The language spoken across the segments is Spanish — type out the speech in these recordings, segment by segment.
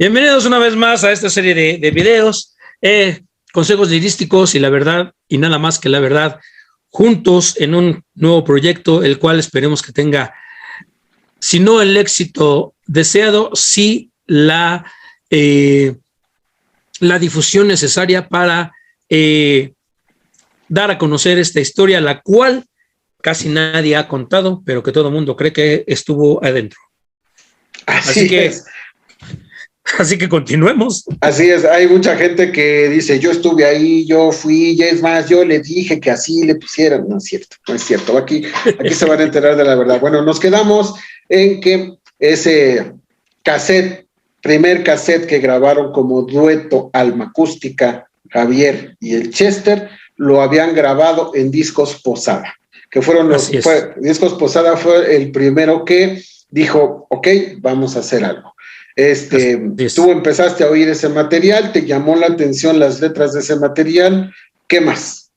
Bienvenidos una vez más a esta serie de videos, consejos lirísticos y la verdad, y nada más que la verdad, juntos en un nuevo proyecto, el cual esperemos que tenga, si no el éxito deseado, sí la difusión necesaria para dar a conocer esta historia, la cual casi nadie ha contado, pero que todo el mundo cree que estuvo adentro. Así que continuemos. Así es, hay mucha gente que dice, yo estuve ahí, yo fui, y es más, yo le dije que así le pusieran. No es cierto, no es cierto. Aquí se van a enterar de la verdad. Bueno, nos quedamos en que ese primer cassette que grabaron como dueto Alma Acústica, Javier y el Chester, lo habían grabado en Discos Posada, que fueron Discos Posada fue el primero que dijo, ok, vamos a hacer algo. Tú empezaste a oír ese material, te llamó la atención las letras de ese material, ¿qué más?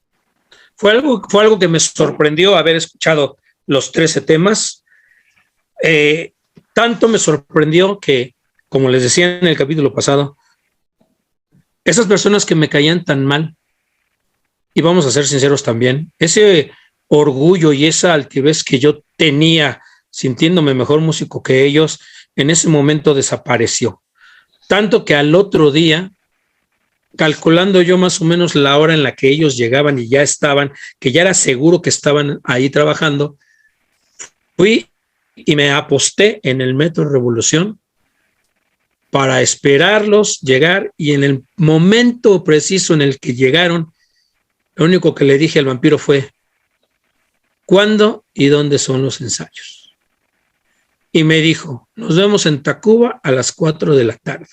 Fue algo que me sorprendió haber escuchado los 13 temas. Tanto me sorprendió que, como les decía en el capítulo pasado, esas personas que me caían tan mal, y vamos a ser sinceros también, ese orgullo y esa altivez que yo tenía sintiéndome mejor músico que ellos, en ese momento desapareció. Tanto que al otro día, calculando yo más o menos la hora en la que ellos llegaban y ya estaban, que ya era seguro que estaban ahí trabajando, fui y me aposté en el Metro Revolución para esperarlos llegar, y en el momento preciso en el que llegaron, lo único que le dije al vampiro fue: ¿cuándo y dónde son los ensayos? Y me dijo: nos vemos en Tacuba a las 4 de la tarde.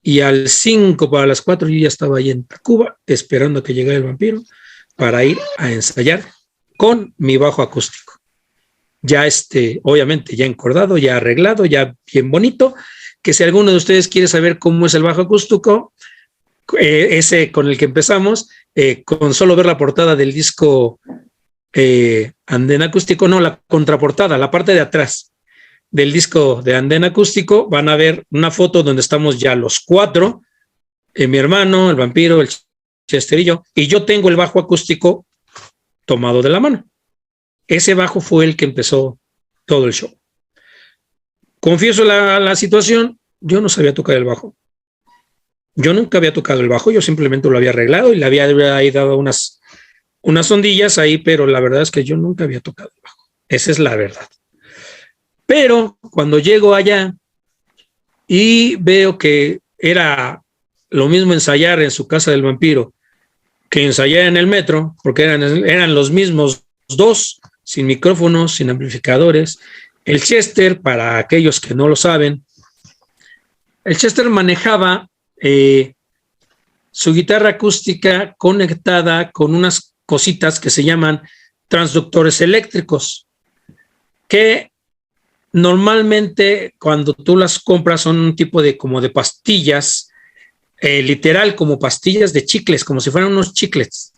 Y al 5 para las 4 yo ya estaba ahí en Tacuba esperando a que llegara el vampiro para ir a ensayar con mi bajo acústico. Ya obviamente ya encordado, ya arreglado, ya bien bonito, que si alguno de ustedes quiere saber cómo es el bajo acústico, ese con el que empezamos, con solo ver la portada del disco Andén Acústico, no, la contraportada, la parte de atrás del disco de Andén Acústico, van a ver una foto donde estamos ya los cuatro, mi hermano, el vampiro, el Chester y yo tengo el bajo acústico tomado de la mano. Ese bajo fue el que empezó todo el show. Confieso la situación, yo no sabía tocar el bajo. Yo nunca había tocado el bajo, yo simplemente lo había arreglado y le había ahí dado unas ondillas ahí, pero la verdad es que yo nunca había tocado el bajo. Esa es la verdad. Pero cuando llego allá y veo que era lo mismo ensayar en su casa del vampiro que ensayar en el metro, porque eran los mismos dos, sin micrófonos, sin amplificadores. El Chester, para aquellos que no lo saben, el Chester manejaba su guitarra acústica conectada con unas cositas que se llaman transductores eléctricos, que normalmente cuando tú las compras son un tipo de como de pastillas, literal como pastillas de chicles, como si fueran unos chiclets,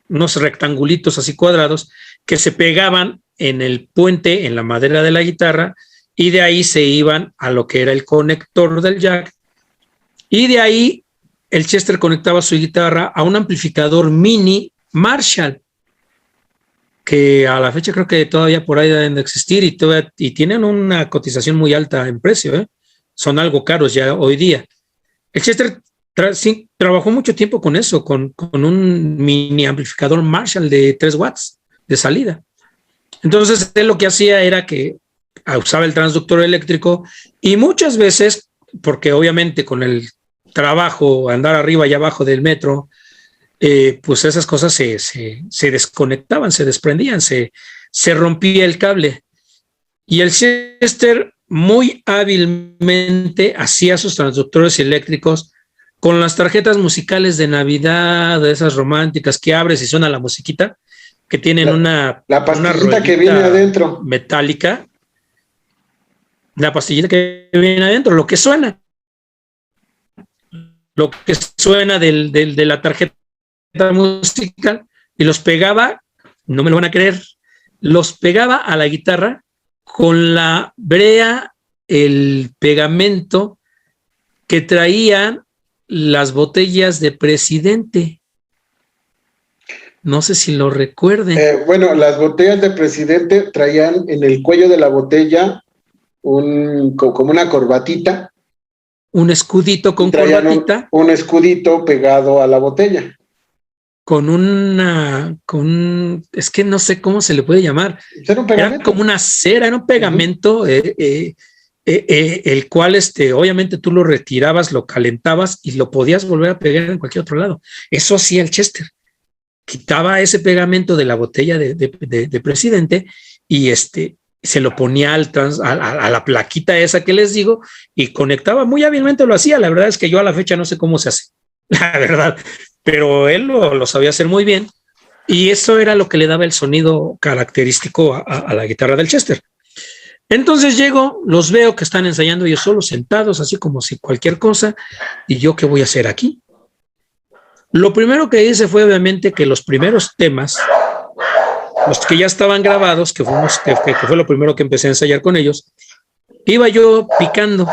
unos rectangulitos así cuadrados que se pegaban en el puente, en la madera de la guitarra, y de ahí se iban a lo que era el conector del jack, y de ahí el Chester conectaba su guitarra a un amplificador mini Marshall, que a la fecha creo que todavía por ahí deben de existir y tienen una cotización muy alta en precio, son algo caros ya hoy día. El Chester sí, trabajó mucho tiempo con eso, con un mini amplificador Marshall de 3 watts de salida. Entonces él lo que hacía era que usaba el transductor eléctrico, y muchas veces, porque obviamente con el trabajo, andar arriba y abajo del metro, pues esas cosas se desconectaban, se desprendían, se rompía el cable. Y el Chester muy hábilmente hacía sus transductores eléctricos con las tarjetas musicales de Navidad, de esas románticas que abres y suena la musiquita, que tienen una pastillita que viene adentro, metálica, la pastillita que viene adentro, lo que suena de la tarjeta musical, y los pegaba, no me lo van a creer, los pegaba a la guitarra con la brea el pegamento que traían las botellas de Presidente. No sé si lo recuerden. Bueno, las botellas de Presidente traían en el cuello de la botella como una corbatita. Un escudito con corbatita. Un escudito pegado a la botella. Es que no sé cómo se le puede llamar. Era como una cera, era un pegamento, el cual obviamente tú lo retirabas, lo calentabas y lo podías volver a pegar en cualquier otro lado. Eso hacía el Chester. Quitaba ese pegamento de la botella de Presidente y se lo ponía a la plaquita esa que les digo y conectaba muy hábilmente, lo hacía. La verdad es que yo a la fecha no sé cómo se hace, la verdad, pero él lo sabía hacer muy bien y eso era lo que le daba el sonido característico a la guitarra del Chester. Entonces llego, los veo que están ensayando ellos solos, sentados, así como si cualquier cosa, y yo, ¿qué voy a hacer aquí? Lo primero que hice fue obviamente que los primeros temas, los que ya estaban grabados, que fue lo primero que empecé a ensayar con ellos, iba yo picando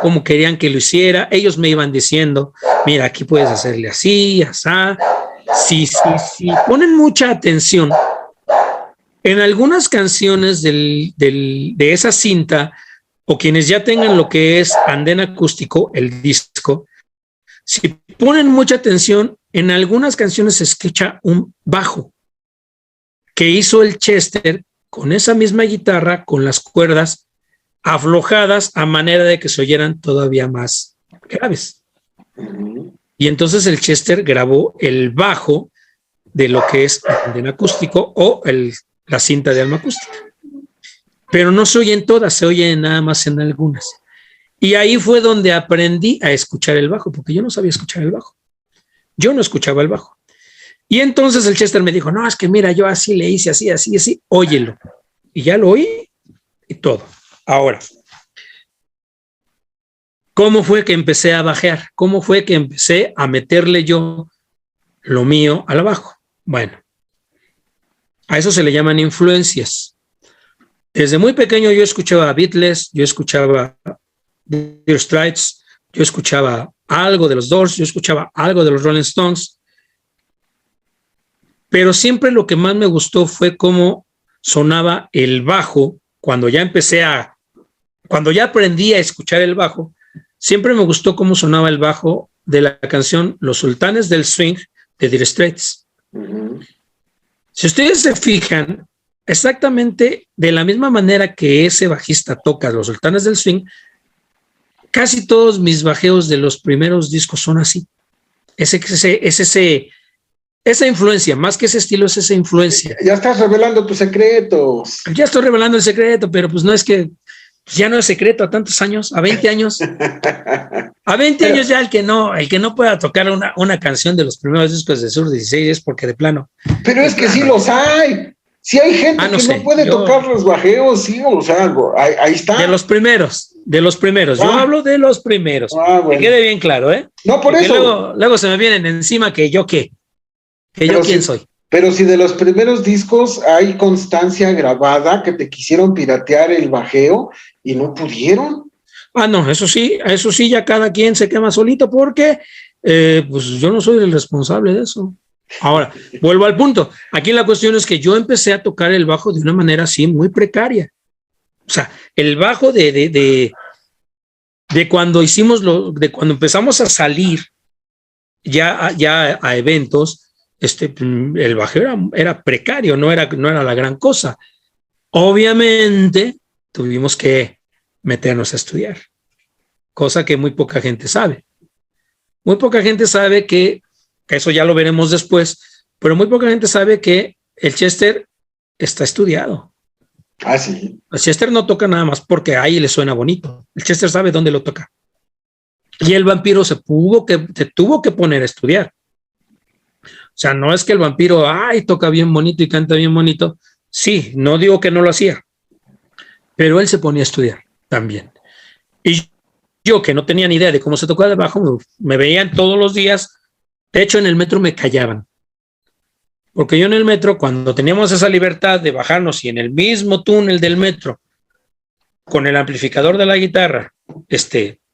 como querían que lo hiciera. Ellos me iban diciendo, mira, aquí puedes hacerle así, asá. Si ponen mucha atención, en algunas canciones de esa cinta, o quienes ya tengan lo que es andén acústico, el disco, si ponen mucha atención, en algunas canciones se escucha un bajo que hizo el Chester con esa misma guitarra, con las cuerdas aflojadas a manera de que se oyeran todavía más graves. Y entonces el Chester grabó el bajo de lo que es el acústico o la cinta de alma acústica. Pero no se oyen todas, se oyen nada más en algunas. Y ahí fue donde aprendí a escuchar el bajo, porque yo no sabía escuchar el bajo. Yo no escuchaba el bajo. Y entonces el Chester me dijo, no, es que mira, yo así le hice, así, óyelo. Y ya lo oí y todo. Ahora, ¿cómo fue que empecé a bajear? ¿Cómo fue que empecé a meterle yo lo mío al bajo? Bueno, a eso se le llaman influencias. Desde muy pequeño yo escuchaba Beatles, yo escuchaba Dire Straits, yo escuchaba algo de los Doors, yo escuchaba algo de los Rolling Stones, pero siempre lo que más me gustó fue cómo sonaba el bajo cuando ya aprendí a escuchar el bajo. Siempre me gustó cómo sonaba el bajo de la canción Los Sultanes del Swing de Dire Straits. Si ustedes se fijan, exactamente de la misma manera que ese bajista toca Los Sultanes del Swing, casi todos mis bajeos de los primeros discos son así. Esa influencia, más que ese estilo, es esa influencia. Ya estás revelando tus secretos. Ya estoy revelando el secreto, pero pues no es que ya no es secreto a tantos años, a 20 años. A 20 años ya el que no pueda tocar una canción de los primeros discos de Sur 16 es porque de plano. Pero es que sí los hay. Sí hay gente no puede tocar los bajeos, sí, o sea, ahí está. De los primeros. Yo hablo de los primeros. Bueno. Que quede bien claro, ¿eh? No, por eso. Luego se me vienen encima que yo qué. Que yo quién soy. Pero si de los primeros discos hay constancia grabada que te quisieron piratear el bajeo y no pudieron. No, eso sí, ya cada quien se quema solito porque pues yo no soy el responsable de eso. Ahora, vuelvo al punto. Aquí la cuestión es que yo empecé a tocar el bajo de una manera así muy precaria. O sea, el bajo de cuando cuando empezamos a salir ya a eventos, el bajo era precario, no era la gran cosa. Obviamente tuvimos que meternos a estudiar, cosa que muy poca gente sabe. Muy poca gente sabe que eso ya lo veremos después, pero muy poca gente sabe que el Chester está estudiado. Sí. El Chester no toca nada más porque ahí le suena bonito. El Chester sabe dónde lo toca. Y el Vampiro se tuvo que poner a estudiar. O sea, no es que el Vampiro, toca bien bonito y canta bien bonito. Sí, no digo que no lo hacía, pero él se ponía a estudiar también. Y yo, que no tenía ni idea de cómo se tocaba el bajo, me veían todos los días. De hecho, en el metro me callaban. Porque yo en el metro, cuando teníamos esa libertad de bajarnos y en el mismo túnel del metro con el amplificador de la guitarra,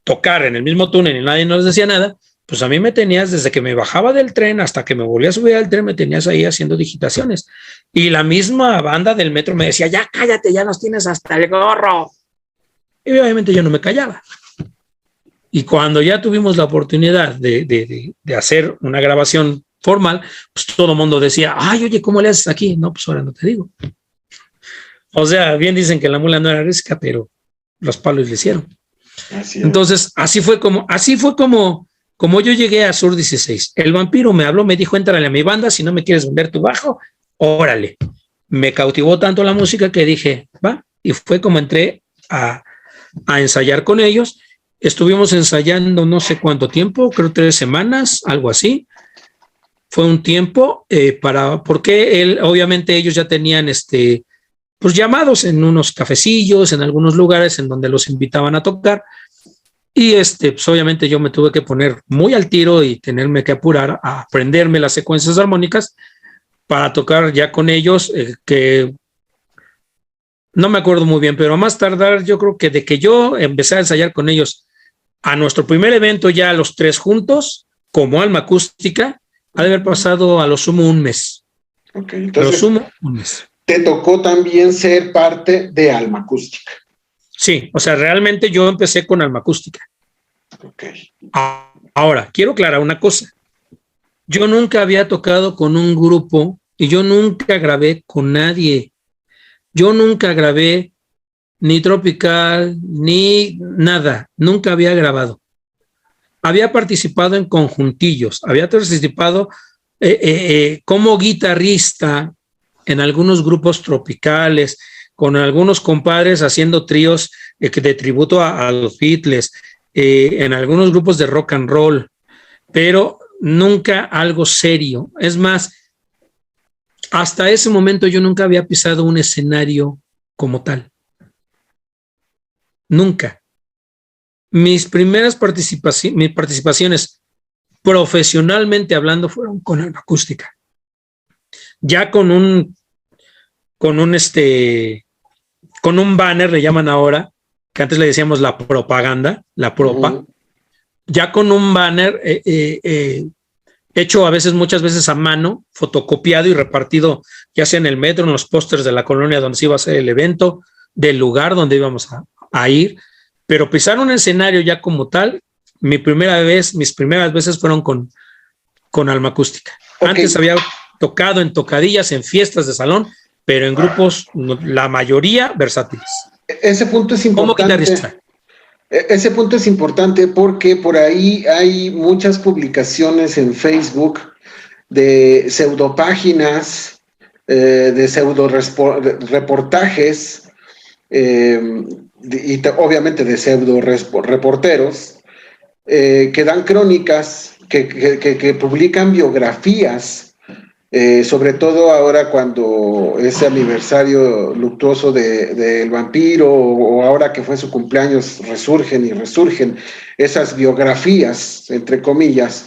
tocar en el mismo túnel y nadie nos decía nada, pues a mí me tenías desde que me bajaba del tren hasta que me volvía a subir al tren, me tenías ahí haciendo digitaciones. Y la misma banda del metro me decía, ya cállate, ya nos tienes hasta el gorro. Y obviamente yo no me callaba. Y cuando ya tuvimos la oportunidad de hacer una grabación formal, pues todo el mundo decía, ay, oye, ¿cómo le haces aquí? No, pues ahora no te digo. O sea, bien dicen que la mula no era risca, pero los palos le hicieron. Entonces, así fue como yo llegué a Sur 16. El vampiro me habló, me dijo, éntrale a mi banda, si no me quieres vender tu bajo, órale. Me cautivó tanto la música que dije, va, y fue como entré a ensayar con ellos. Estuvimos ensayando no sé cuánto tiempo, creo 3 semanas, algo así. Fue un tiempo porque obviamente ellos ya tenían pues llamados en unos cafecillos, en algunos lugares en donde los invitaban a tocar. Y pues obviamente yo me tuve que poner muy al tiro y tenerme que apurar a aprenderme las secuencias armónicas para tocar ya con ellos, que no me acuerdo muy bien, pero a más tardar, yo creo que de que yo empecé a ensayar con ellos a nuestro primer evento ya los 3 juntos, como Alma Acústica, ha de haber pasado a lo sumo un mes. Okay, entonces, a lo sumo un mes. Te tocó también ser parte de Alma Acústica. Sí, o sea, realmente yo empecé con Alma Acústica. Okay. Ahora, quiero aclarar una cosa. Yo nunca había tocado con un grupo y yo nunca grabé con nadie. Yo nunca grabé ni Tropical, ni nada. Nunca había grabado. Había participado en conjuntillos, había participado como guitarrista en algunos grupos tropicales, con algunos compadres haciendo tríos de tributo a los Beatles, en algunos grupos de rock and roll, pero nunca algo serio. Es más, hasta ese momento yo nunca había pisado un escenario como tal. Nunca. Mis primeras participaciones profesionalmente hablando fueron con Alma Acústica. Ya con un banner, le llaman ahora, que antes le decíamos la propaganda, la propa, ya con un banner hecho muchas veces a mano, fotocopiado y repartido ya sea en el metro, en los pósters de la colonia donde se iba a hacer el evento, del lugar donde íbamos a ir, pero pisar un escenario ya como tal, mis primeras veces fueron con Alma Acústica. Okay. Antes había tocado en tocadillas, en fiestas de salón, pero en grupos, la mayoría versátiles. Ese punto es importante. Como guitarrista. Ese punto es importante porque por ahí hay muchas publicaciones en Facebook de pseudopáginas, de pseudo reportajes, y obviamente de pseudo reporteros, que dan crónicas, que publican biografías, sobre todo ahora cuando ese aniversario luctuoso del vampiro, o ahora que fue su cumpleaños, resurgen esas biografías, entre comillas,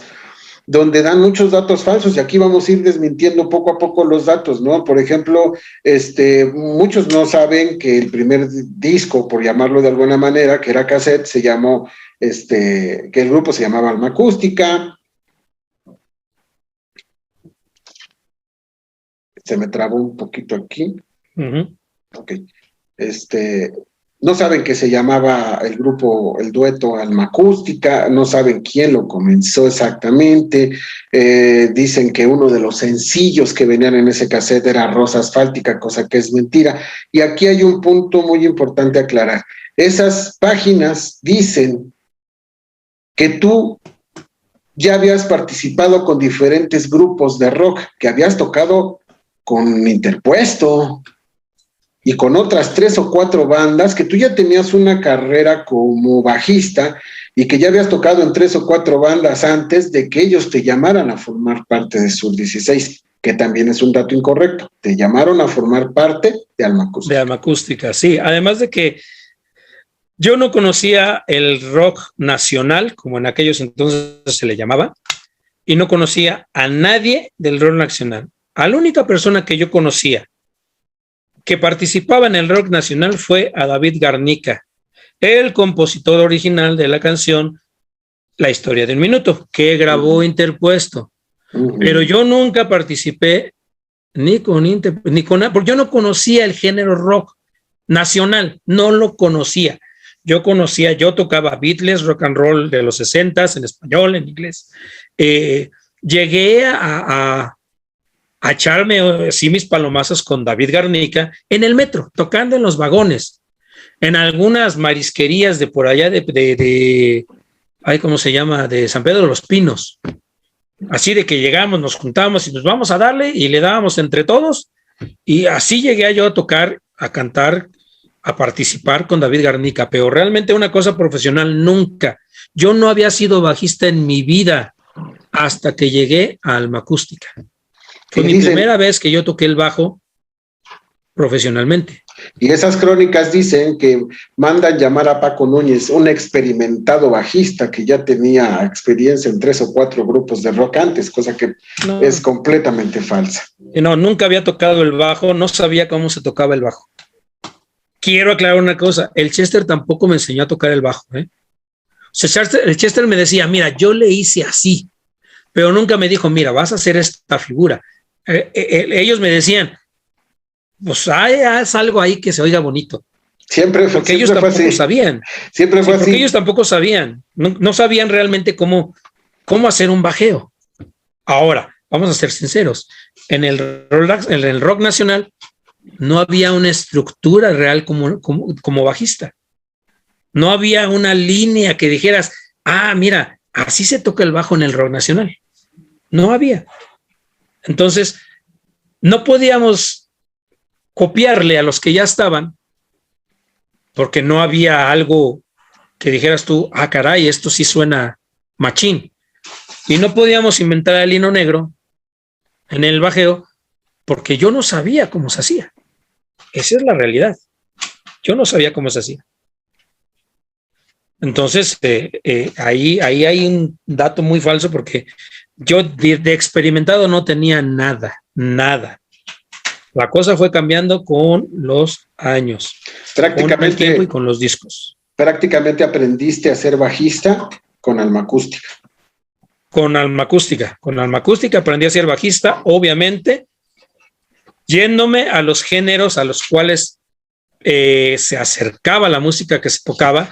donde dan muchos datos falsos, y aquí vamos a ir desmintiendo poco a poco los datos, ¿no? Por ejemplo, muchos no saben que el primer disco, por llamarlo de alguna manera, que era cassette, se llamó, que el grupo se llamaba Alma Acústica. Se me trabó un poquito aquí. Ok. No saben que se llamaba el grupo, el dueto Alma Acústica, no saben quién lo comenzó exactamente. Dicen que uno de los sencillos que venían en ese cassette era Rosa Asfáltica, cosa que es mentira. Y aquí hay un punto muy importante a aclarar. Esas páginas dicen que tú ya habías participado con diferentes grupos de rock, que habías tocado con Interpuesto y con otras 3 o 4 bandas, que tú ya tenías una carrera como bajista y que ya habías tocado en 3 o 4 bandas antes de que ellos te llamaran a formar parte de Sur 16, que también es un dato incorrecto. Te llamaron a formar parte de Alma Acústica. De Alma Acústica, sí. Además de que yo no conocía el rock nacional, como en aquellos entonces se le llamaba, y no conocía a nadie del rock nacional. A la única persona que yo conocía que participaba en el rock nacional fue a David Garnica, el compositor original de la canción La historia de un minuto, que grabó Interpuesto. Pero yo nunca participé porque yo no conocía el género rock nacional, no lo conocía. Yo tocaba Beatles, rock and roll de los 60s, en español, en inglés. Llegué a echarme así mis palomazos con David Garnica en el metro, tocando en los vagones, en algunas marisquerías de por allá ¿cómo se llama? De San Pedro de los Pinos. Así de que llegamos, nos juntamos y nos vamos a darle y le dábamos entre todos. Y así llegué yo a tocar, a cantar, a participar con David Garnica, pero realmente una cosa profesional nunca. Yo no había sido bajista en mi vida hasta que llegué a Alma Acústica. Fue mi primera vez que yo toqué el bajo profesionalmente. Y esas crónicas dicen que mandan llamar a Paco Núñez, un experimentado bajista que ya tenía experiencia en 3 o 4 grupos de rock antes, cosa que es completamente falsa. No, nunca había tocado el bajo, no sabía cómo se tocaba el bajo. Quiero aclarar una cosa, el Chester tampoco me enseñó a tocar el bajo. O sea, el Chester me decía, mira, yo le hice así, pero nunca me dijo, mira, vas a hacer esta figura. Ellos me decían, pues haz algo ahí que se oiga bonito. Siempre fue, porque ellos tampoco sabían. Siempre fue así. Porque ellos tampoco sabían. No sabían realmente cómo hacer un bajeo. Ahora, vamos a ser sinceros. En el rock nacional no había una estructura real como bajista. No había una línea que dijeras, mira, así se toca el bajo en el rock nacional. No había. Entonces, no podíamos copiarle a los que ya estaban, porque no había algo que dijeras tú, caray, esto sí suena machín. Y no podíamos inventar el hilo negro en el bajeo, porque yo no sabía cómo se hacía. Esa es la realidad. Yo no sabía cómo se hacía. Entonces, ahí hay un dato muy falso, porque yo de experimentado no tenía nada. La cosa fue cambiando con los años, prácticamente, con el tiempo y con los discos. Prácticamente aprendiste a ser bajista con Alma Acústica. Con Alma Acústica aprendí a ser bajista, obviamente, yéndome a los géneros a los cuales se acercaba la música que se tocaba.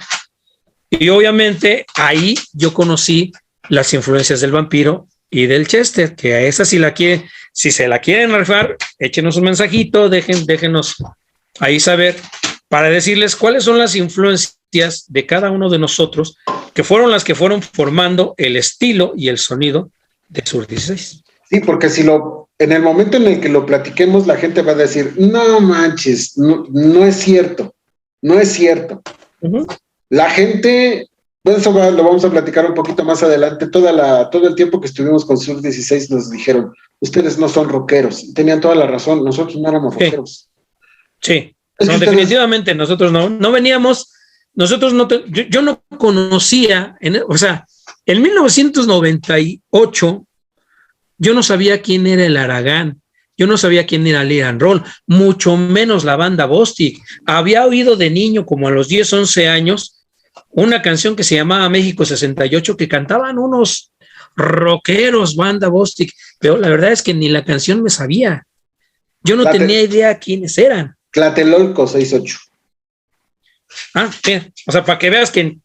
Y obviamente ahí yo conocí las influencias del Vampiro y del Chester, que a esa si se la quieren rifar, échenos un mensajito, déjenos ahí saber, para decirles cuáles son las influencias de cada uno de nosotros, que fueron las que fueron formando el estilo y el sonido de Sur 16. Sí, porque en el momento en el que lo platiquemos, la gente va a decir, no manches, no es cierto, no es cierto. Uh-huh. La gente, eso lo vamos a platicar un poquito más adelante, todo el tiempo que estuvimos con Sur 16 nos dijeron, ustedes no son rockeros. Tenían toda la razón, nosotros no éramos rockeros. Sí, definitivamente nosotros no veníamos, yo no conocía, en 1998 yo no sabía quién era el Aragán, yo no sabía quién era el Iran Roll, mucho menos la banda Bostik. Había oído de niño, como a los 10, 11 años, una canción que se llamaba México 68, que cantaban unos rockeros, banda Bostik, pero la verdad es que ni la canción me sabía. Yo no tenía idea quiénes eran. Tlatelolco 68. Bien. O sea, para que veas que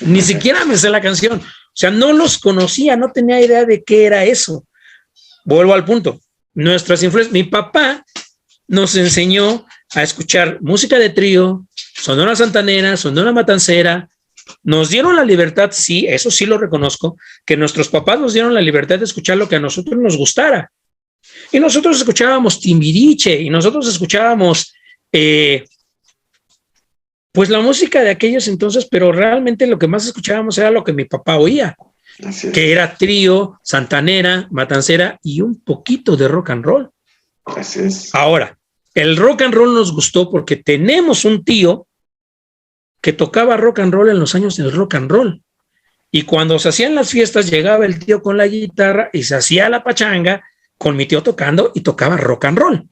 ni siquiera me sé la canción. O sea, no los conocía, no tenía idea de qué era eso. Vuelvo al punto. Nuestras influencias. Mi papá nos enseñó a escuchar música de trío, Sonora Santanera, Sonora Matancera. Nos dieron la libertad, sí, eso sí lo reconozco, que nuestros papás nos dieron la libertad de escuchar lo que a nosotros nos gustara. Y nosotros escuchábamos Timbiriche, y nosotros escuchábamos pues la música de aquellos entonces, pero realmente lo que más escuchábamos era lo que mi papá oía, que era trío, santanera, matancera y un poquito de rock and roll. Así es. Ahora, el rock and roll nos gustó porque tenemos un tío que tocaba rock and roll en los años del rock and roll. Y cuando se hacían las fiestas, llegaba el tío con la guitarra y se hacía la pachanga con mi tío tocando y tocaba rock and roll.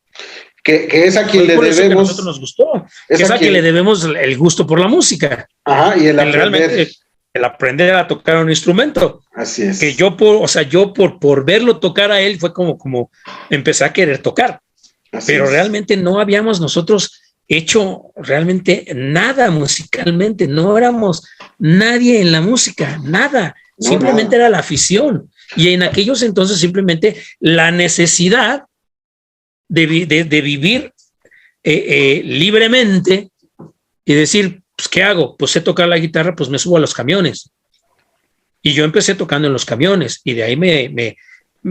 que es a quien le debemos. Que a nosotros nos gustó, que es a quien le debemos el gusto por la música. Ajá, y el aprender. El aprender a tocar un instrumento. Así es. Que yo por verlo tocar a él fue como empecé a querer tocar. Así pero es. Realmente no habíamos nosotros hecho realmente nada musicalmente, no éramos nadie en la música, nada. No, simplemente era la afición. Y en aquellos entonces simplemente la necesidad de vivir libremente y decir, pues, ¿qué hago? Pues sé tocar la guitarra, pues me subo a los camiones. Y yo empecé tocando en los camiones y de ahí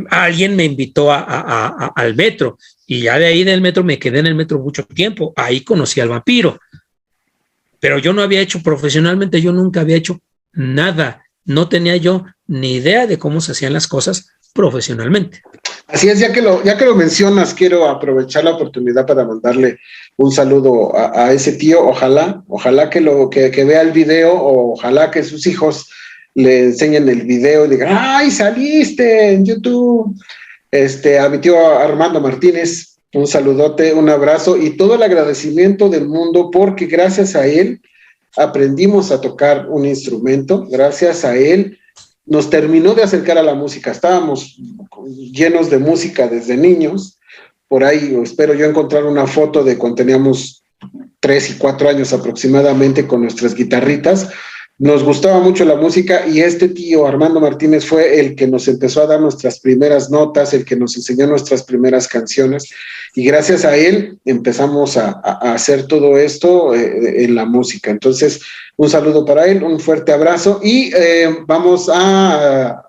alguien me invitó al metro y ya de ahí del metro me quedé en el metro mucho tiempo. Ahí conocí al Vampiro. Pero yo no había hecho profesionalmente, yo nunca había hecho nada. No tenía yo ni idea de cómo se hacían las cosas profesionalmente. Así es, ya que lo mencionas, quiero aprovechar la oportunidad para mandarle un saludo a ese tío. Ojalá que vea el video, o ojalá que sus hijos le enseñen el video y digan, ¡ay, saliste en YouTube! A mi tío Armando Martínez, un saludote, un abrazo y todo el agradecimiento del mundo, porque gracias a él aprendimos a tocar un instrumento, gracias a él nos terminó de acercar a la música. Estábamos llenos de música desde niños. Por ahí espero yo encontrar una foto de cuando teníamos 3 y 4 años aproximadamente con nuestras guitarritas. Nos gustaba mucho la música y este tío Armando Martínez fue el que nos empezó a dar nuestras primeras notas, el que nos enseñó nuestras primeras canciones, y gracias a él empezamos a hacer todo esto en la música. Entonces, un saludo para él, un fuerte abrazo y vamos a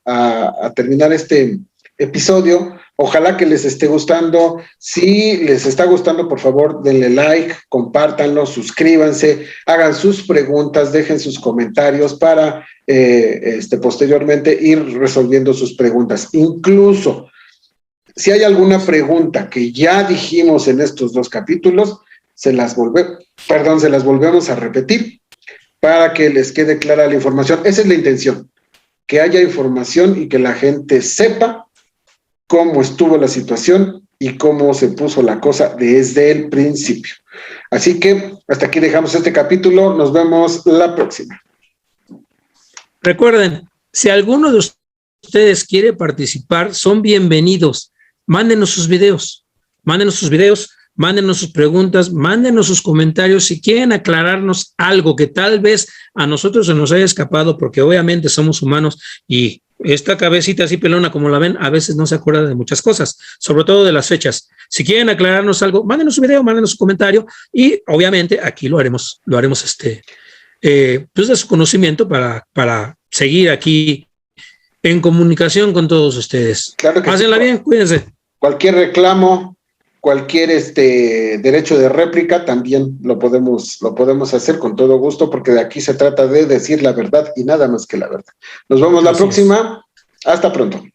terminar este episodio. Ojalá que les esté gustando. Si les está gustando, por favor, denle like, compártanlo, suscríbanse, hagan sus preguntas, dejen sus comentarios para posteriormente ir resolviendo sus preguntas. Incluso, si hay alguna pregunta que ya dijimos en estos 2 capítulos, se las volvemos a repetir para que les quede clara la información. Esa es la intención, que haya información y que la gente sepa cómo estuvo la situación y cómo se puso la cosa desde el principio. Así que hasta aquí dejamos este capítulo. Nos vemos la próxima. Recuerden, si alguno de ustedes quiere participar, son bienvenidos. Mándenos sus videos, mándenos sus preguntas, mándenos sus comentarios. Si quieren aclararnos algo que tal vez a nosotros se nos haya escapado, porque obviamente somos humanos y esta cabecita así pelona como la ven, a veces no se acuerda de muchas cosas, sobre todo de las fechas. Si quieren aclararnos algo, mándenos su video, mándenos su comentario y obviamente aquí lo haremos pues de su conocimiento para seguir aquí en comunicación con todos ustedes. Claro que Pásenla bien, cuídense. Cualquier reclamo, cualquier derecho de réplica también lo podemos hacer con todo gusto, porque de aquí se trata de decir la verdad y nada más que la verdad. Nos vemos la próxima. Hasta pronto.